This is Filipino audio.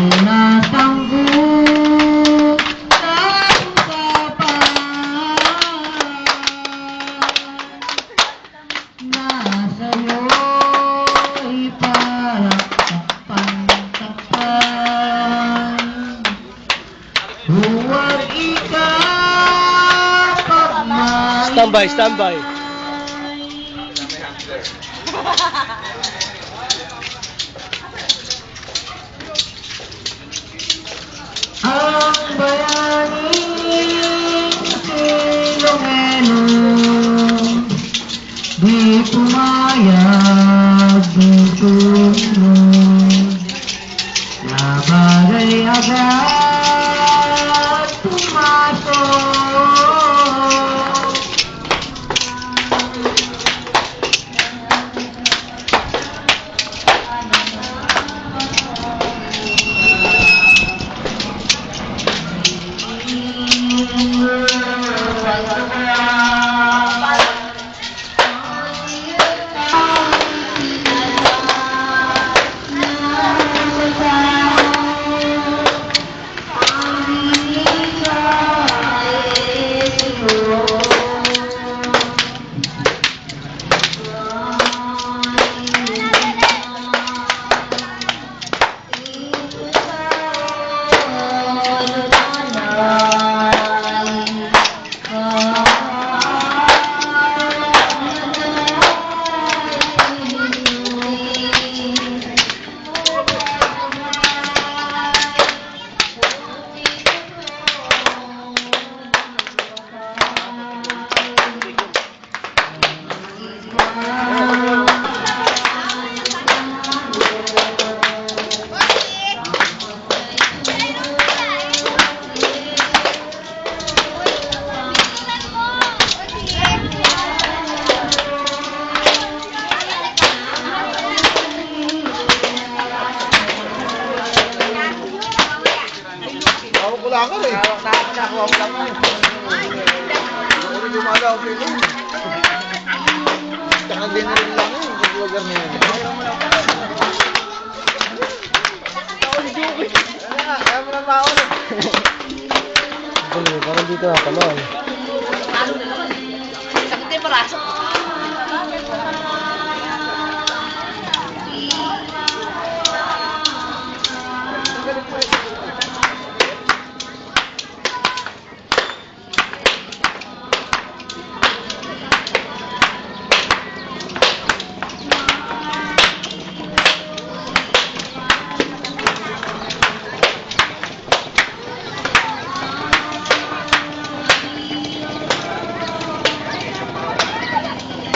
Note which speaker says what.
Speaker 1: Sinasanggut sa usapan na sa'yo'y parang takpan-takpan. Huwag ikapagmay.
Speaker 2: Standby, standby.
Speaker 1: Ang bayaning Filomeno di pumayag di sumunod na bagay agad pumasok.
Speaker 3: Wala ka rin. Nakuha ko lang mo. Hindi dumalaw ko yun. Tsaka din rin lang yun. Sa lugar na yun. Kaya mo na maon.
Speaker 2: Parang dito na, tama.
Speaker 4: Sakit yung paraso.